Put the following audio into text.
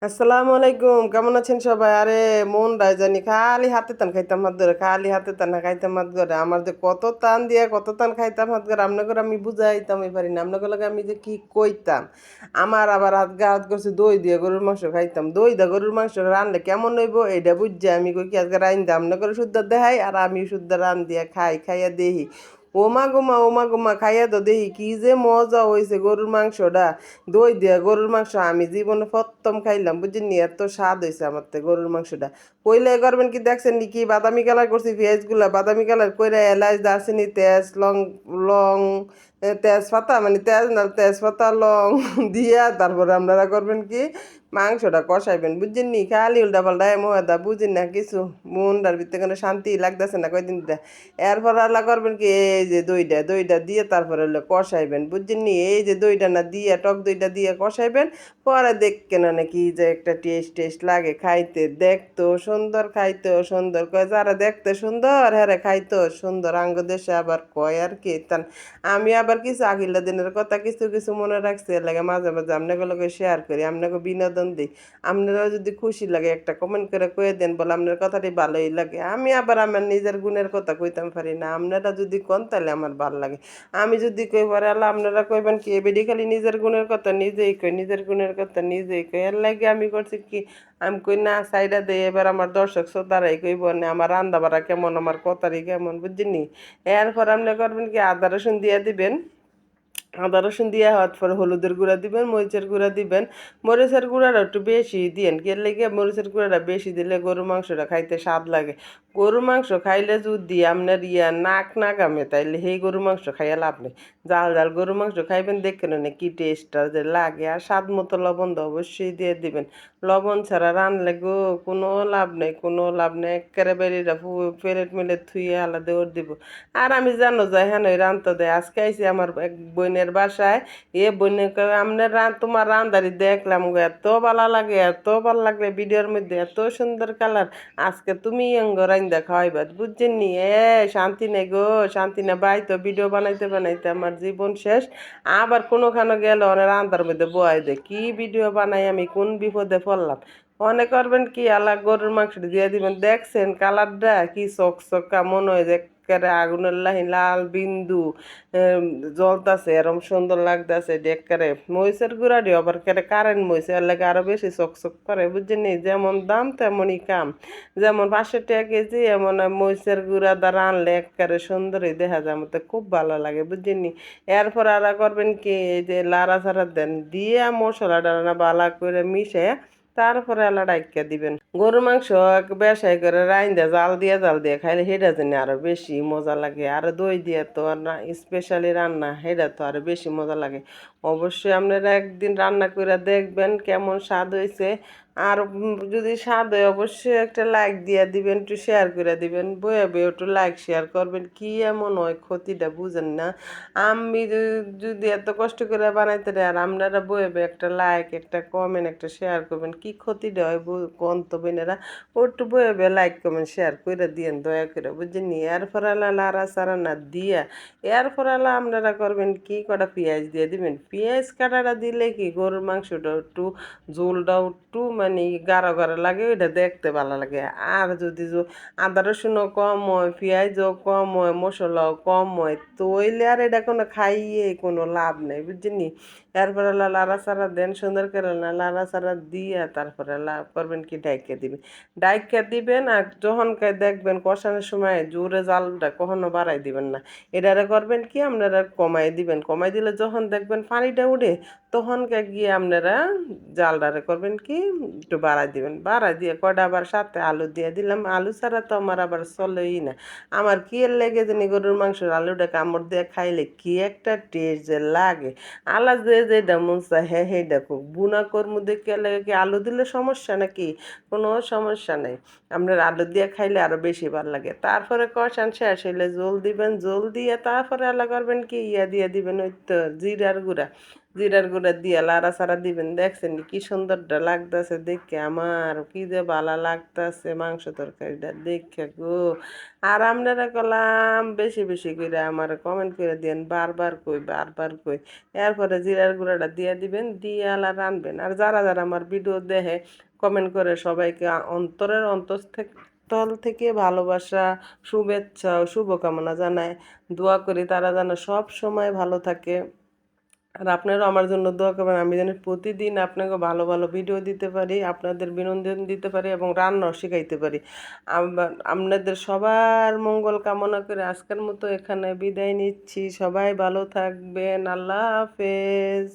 আসসালামু আলাইকুম, কেমন আছেন সবাই? আরে মন জানি খালি হাতে টান খাইতাম হাত ধরে, খালি হাতে টান খাইতাম হাত ধরে। আমার যে কত টান দিয়া কত টান খাইতাম হাত ধরে, আপনাকে আমি বুঝাইতামই পারি না। আপনাকে লাগে আমি যে কি কইতাম। আমার আবার হাত গা হাত করছে দই দিয়ে গরুর মাংস খাইতাম। দই দা গরুর মাংস রানলে কেমন হইব এইটা বুঝছে আমি কই কি আজকে রাইন দাম আপনাকে শুদ্ধ দেখাই, আর আমি শুদ্ধ রান দিয়া খাইয়া দেখি। ওমা খাইয়া তো দেখি কি যে মজা হয়েছে গরুর মাংসটা। দই দিয়া গরুর মাংস আমি জীবনে প্রথম খাইলাম, বুঝছেন, এত স্বাদ হয়েছে আমার তো গরুর মাংসটা। কইলে করবেন কি, দেখছেন নি কি বাদামি কালার করছি পেঁয়াজগুলা, বাদামি কালার কইরা এলাচ দারচিনি তেজ লং লং তেজপাতা, মানে তেজ না তেজপাতা লং দিয়া তারপরে আপনারা করবেন কি মাংসটা কষাইবেন, বুঝছেন নি। খালি উল্টা পাল্টা ময়দা বুঝেন না কিছু, মনটার ভিতরে কোনো শান্তি লাগতেছে না কয়দিন ধরে। এরপর আল্লাহ করবেন কি, এই যে দইটা দইটা দিয়ে তারপরে হলো কষাইবেন, বুঝছেন নি। এই যে দইটা না দিয়ে টক দইটা দিয়ে কষাইবেন, পরে দেখকেন নাকি যে একটা টেস্ট টেস্ট লাগে খাইতে, দেখতেও সুন্দর খাইতেও সুন্দর। কয় যারা দেখতে সুন্দর হ্যাঁ খাইতেও সুন্দর, আঙ্গ দেশে আবার কয় আর কি তান। আমি আবার কিছু আগিলা দিনের কথা কিছু কিছু মনে রাখছি, এর লাগে মাঝে মাঝে আপনাকে শেয়ার করি, আপনাকে বিনোদন দিই। আপনারাও যদি খুশি লাগে একটা কমেন্ট করে কয়ে দেন, বলে আপনার কথাটি ভালোই লাগে। আমি আবার আমার নিজের গুণের কথা কইতাম পারি না, আপনারা যদি কোন তাহলে আমার ভাল লাগে। আমি যদি কই পরে আল্লাহ আপনারা কইবেন কি বেডি খালি নিজের গুণের কথা নিজেই কই, নিজের গুণের কথা নিজেই কই। এর লাগে আমি করছি কি, আমি কই না সাইডা দেই, এবার আমার দর্শক শ্রোতারাই কইব না আমার রান্না বাড়া কেমন, আমার কথারই কেমন, বুঝছেন। এরপর আপনি করবেন কি আদা রসুন দিয়ে দিবেন। আদা রসুন দিয়ে হওয়ার পর হলুদের গুঁড়া দিবেন, মরিচের গুঁড়া দিবেন। মরিচের গুঁড়াটা একটু বেশি দিন, কে লেগে মরিচের গুঁড়াটা বেশি দিলে গরু মাংসটা খাইতে স্বাদ লাগে। গরু মাংস খাইলে যদি আপনার নাক না গামে তাইলে সেই গরু মাংস খাইয়া লাভ নেই। জাল জাল গরু মাংস খাইবেন, দেখেন না কি টেস্টটা যে লাগে। আর স্বাদ মতো লবণ তো অবশ্যই দিয়ে দিবেন। লবণ ছাড়া রানলে গো কোনো লাভ নেই, কোনো লাভ নেই। একেবারে বেরিয়ে প্লেট মেলে থুয়ে আলাদা ওর দিব। আর আমি জানো যাই হ্যাঁ ওই রান্ধতে দেয়। আজকে আইসি আমার এক বোনের বাসায়, এ বোনে কয় আপনার তোমার রান্দারি দেখলাম গো, এত ভালো লাগে, এত ভালো লাগলে ভিডিওর মধ্যে, এত সুন্দর কালার। আজকে তুমি অঙ্গ রান্দা খাওয়াইবা, বুঝছেন নি। শান্তি নেই গো, শান্তি না। বাই তো ভিডিও বানাইতে বানাইতে আমার জীবন শেষ। আবার কোনোখানে গেলে অনেক রান্দার মধ্যে বয়াই দেয়, কি ভিডিও বানাই আমি, কোন বিপদে পড়লাম। মনে করবেন কি আলা গরুর মাংস দিয়ে দিবেন, দেখছেন কালারটা কি চকচকা, মনে হয় যে একেবারে আগুনের লাহি লাল বিন্দু জ্বলতাছে, এরম সুন্দর লাগতেছে একেবারে। মহিষের গুড়াটি আবার কেটে কারেন্ট মহিষ, এর লাগে আরো বেশি চকচক করে, বুঝছেন নি। যেমন দাম তেমনই কাম। যেমন 500 টাকা কেজি, এমন মহিষের গুঁড়া দ্বারা আনলে একেবারে সুন্দরই দেখা যায়, আমার তো খুব ভালো লাগে, বুঝছেন নি। এরপর আর করবেন কি, এই যে লাড়া ছাড়া দেন দিয়ে মশলাটা ভালো করে মিশে তারপরে আলা ডাইকা দিবেন। গরুর মাংস বেশাই করে রাইন্দা জাল দিয়ে খাইলে সেটা জানি আরো বেশি মজা লাগে। আর দই দিয়ে তো আর না স্পেশালি রান্না, সেটা তো আরো বেশি মজা লাগে। অবশ্যই আপনারা একদিন রান্না করে দেখবেন কেমন স্বাদ হয়েছে। আর যদি স্বাদ হয় অবশ্যই একটা লাইক দিয়ে দিবেন, একটু শেয়ার করে দিবেন, বয়ে বয়ে একটু লাইক শেয়ার করবেন। কি এমন হয় ক্ষতিটা বুঝেন না। আমি যদি এত কষ্ট করে বানাইতে দেয় আর আপনারা বয়ে বয়ে একটা লাইক একটা কমেন্ট একটা শেয়ার করবেন, কি ক্ষতিটা হয় কোন তো বোনেরা। ও একটু বয়ে বয়ে লাইক কমেন্ট শেয়ার করে দিয়েন দয়া করে, বুঝছেন। এরপর আলা লাড়া সারা না দিয়া এরপর আলা আপনারা করবেন কি, কটা পেঁয়াজ দিয়ে দিবেন। পেঁয়াজ কাটাটা দিলে কি গরুর মাংসটা একটু ঝোলটাও একটু মানে গাঢ় গাঢ় লাগে, ওইটা দেখতে ভালো লাগে। আর যদি আদা রসুনও কম হয়, পেঁয়াজও কম হয়, মশলাও কম হয়, তো ওইলে আর এটা কোনো খাইয়ে কোনো লাভ নেই, বুঝছেন। এরপরে লাড়া চাড়া দেন সুন্দর করে, লাড়া চাড়া দিয়ে তারপরে করবেন কি ডাইকা দিবেন। আর যখন দেখবেন কষানোর সময় জোরে জালটা কখনো বাড়াই দিবেন না। এটারে করবেন কি আপনারা কমাই দিবেন, কমাই দিলে যখন দেখবেন পানিটা উঠে তখন গিয়ে আপনারা জালটারে করবেন কি একটু বাড়াই দিবেন। বাড়াই দিয়ে কয়টা আবার সাথে আলু দিয়ে দিলাম। আলু ছাড়া তো আমার আবার চলেই না। আমার কি এর লেগে জানি গরুর মাংসের আলুটা কামড় দিয়ে খাইলে কি একটা টেস্ট যে লাগে। আলা যে যেটা মন চায় হ্যাঁ সেইটা খুব বুনা কর্ম দেখে লাগে কি আলু দিলে সমস্যা নাকি, কোনো সমস্যা নেই। আপনার আলু দিয়ে খাইলে আরো বেশি ভালো লাগে। তারপরে কষান শেষ হইলে জল দিবেন, জল দিয়ে তারপরে আলা করবেন কি দিয়ে দিবেন ওই তো জিরার গুঁড়া। জিরার গুঁড়া দিয়া লাড়া সাড়া দিবেন। দেখছেন কি সুন্দরটা লাগতেছে দেখে, আমার কি যে ভালো লাগতেছে মাংস তরকারিটা দেখে গো। আর আপনারা কলাম বেশি বেশি করে আমার কমেন্ট করে দিয়েন, বারবার কই বারবার কই। এরপরে জিরার গুঁড়াটা দিয়ে দিবেন, দিয়ে আলা রানবেন। আর যারা যারা আমার ভিডিও দেখে কমেন্ট করে সবাইকে অন্তরের তল থেকে ভালোবাসা, শুভেচ্ছা ও শুভকামনা জানায়। দোয়া করি তারা যেন সব সময় ভালো থাকে। আর আপনারাও আমার জন্য দোয়া করবেন, আমি যেন প্রতিদিন আপনাকে ভালো ভালো ভিডিও দিতে পারি, আপনাদের বিনোদন দিতে পারি এবং রান্নাও শিখাইতে পারি। আপনাদের সবার মঙ্গল কামনা করে আজকের মতো এখানে বিদায় নিচ্ছি। সবাই ভালো থাকবেন। আল্লাহ হাফেজ।